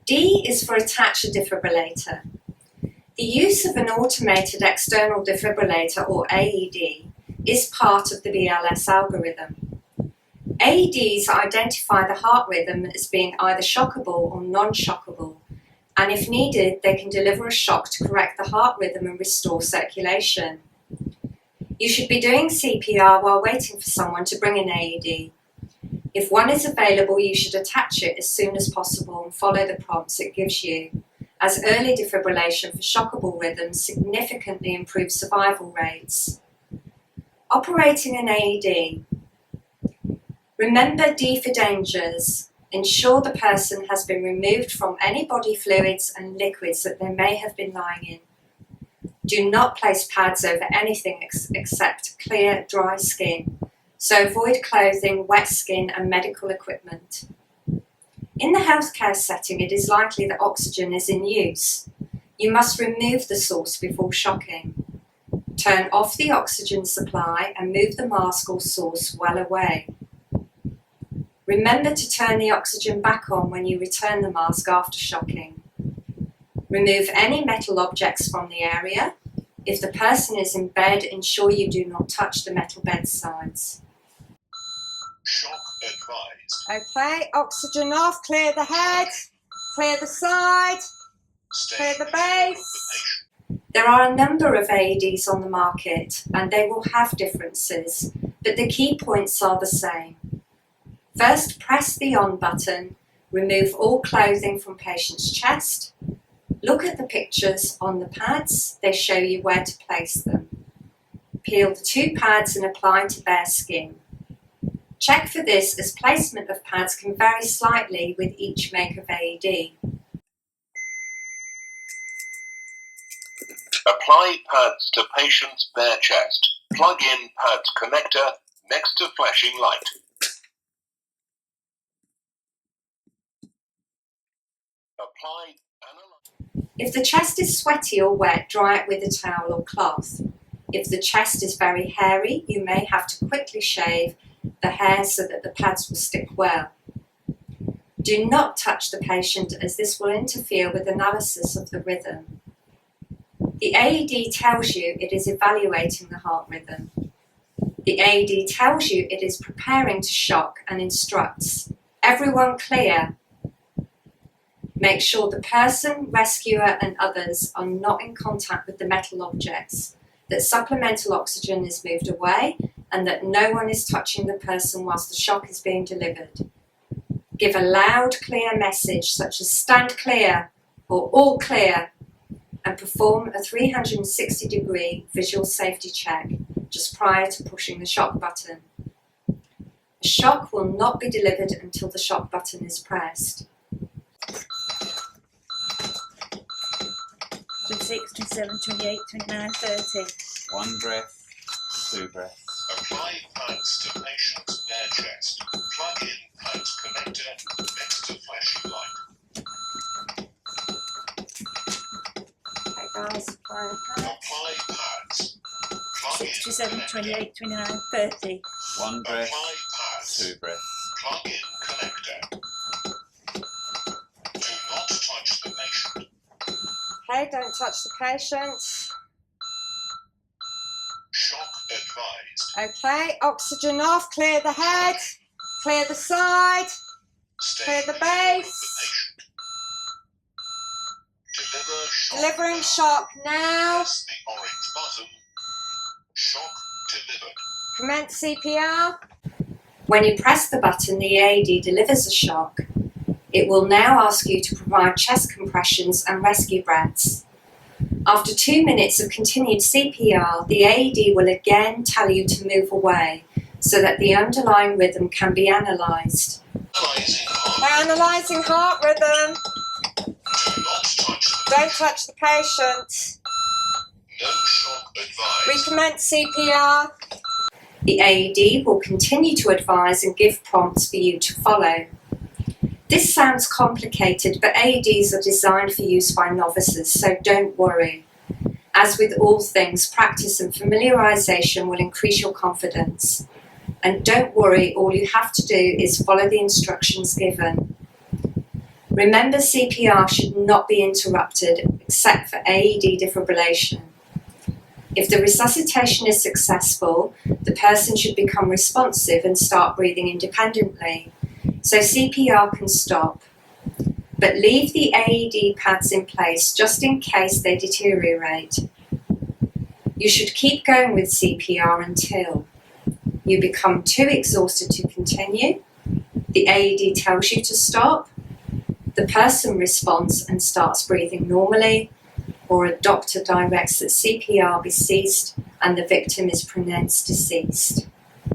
D is for attach a defibrillator. The use of an automated external defibrillator, or AED, is part of the BLS algorithm. AEDs identify the heart rhythm as being either shockable or non-shockable, and if needed, they can deliver a shock to correct the heart rhythm and restore circulation. You should be doing CPR while waiting for someone to bring an AED. If one is available, you should attach it as soon as possible and follow the prompts it gives you, as early defibrillation for shockable rhythms significantly improves survival rates. Operating an AED. Remember D for dangers. Ensure the person has been removed from any body fluids and liquids that they may have been lying in. Do not place pads over anything except clear, dry skin, so avoid clothing, wet skin and medical equipment. In the healthcare setting, it is likely that oxygen is in use. You must remove the source before shocking. Turn off the oxygen supply and move the mask or source well away. Remember to turn the oxygen back on when you return the mask after shocking. Remove any metal objects from the area. If the person is in bed, ensure you do not touch the metal bedsides. Shock advised. Okay, oxygen off, clear the head, clear the side, clear the base. There are a number of AEDs on the market and they will have differences, but the key points are the same. First, press the on button, remove all clothing from patient's chest. Look at the pictures on the pads, they show you where to place them. Peel the 2 pads and apply to bare skin. Check for this, as placement of pads can vary slightly with each make of AED. Apply pads to patient's bare chest. Plug in pads connector next to flashing light. Apply analyze. If the chest is sweaty or wet, dry it with a towel or cloth. If the chest is very hairy, you may have to quickly shave the hair so that the pads will stick well. Do not touch the patient, as this will interfere with analysis of the rhythm. The AED tells you it is evaluating the heart rhythm. The AED tells you it is preparing to shock and instructs. Everyone clear. Make sure the person, rescuer and others are not in contact with the metal objects, that supplemental oxygen is moved away, and that no one is touching the person whilst the shock is being delivered. Give a loud, clear message such as "stand clear" or "all clear", and perform a 360-degree visual safety check just prior to pushing the shock button. A shock will not be delivered until the shock button is pressed. 26, 27, 28, 29, 30. 1 breath, 2 breaths. Apply pads to patient's bare chest. Plug in pads connector next to flashing light. Okay guys, apply pads. Apply pads. Plug 6, in 27, connector. 28, 29, 30. 1 breath, Apply pads. 2 breaths. Plug in connector. Do not touch the patient. Okay, don't touch the patient. Shock advised. Okay, oxygen off, clear the head, clear the side, Stay clear the clear of base. the patient. Deliver shock. Delivering shock now. Press the orange button. Shock delivered. Commence CPR. When you press the button, the AED delivers a shock. It will now ask you to provide chest compressions and rescue breaths. After 2 minutes of continued CPR, the AED will again tell you to move away so that the underlying rhythm can be analysed. Analyzing heart. We're analysing heart rhythm. Do not touch the Don't touch the patient. No shock advised. Recommence CPR. The AED will continue to advise and give prompts for you to follow. This sounds complicated, but AEDs are designed for use by novices, so don't worry. As with all things, practice and familiarisation will increase your confidence. And don't worry, all you have to do is follow the instructions given. Remember, CPR should not be interrupted except for AED defibrillation. If the resuscitation is successful, the person should become responsive and start breathing independently, so CPR can stop. But leave the AED pads in place just in case they deteriorate. You should keep going with CPR until you become too exhausted to continue, the AED tells you to stop, the person responds and starts breathing normally, or a doctor directs that CPR be ceased and the victim is pronounced deceased.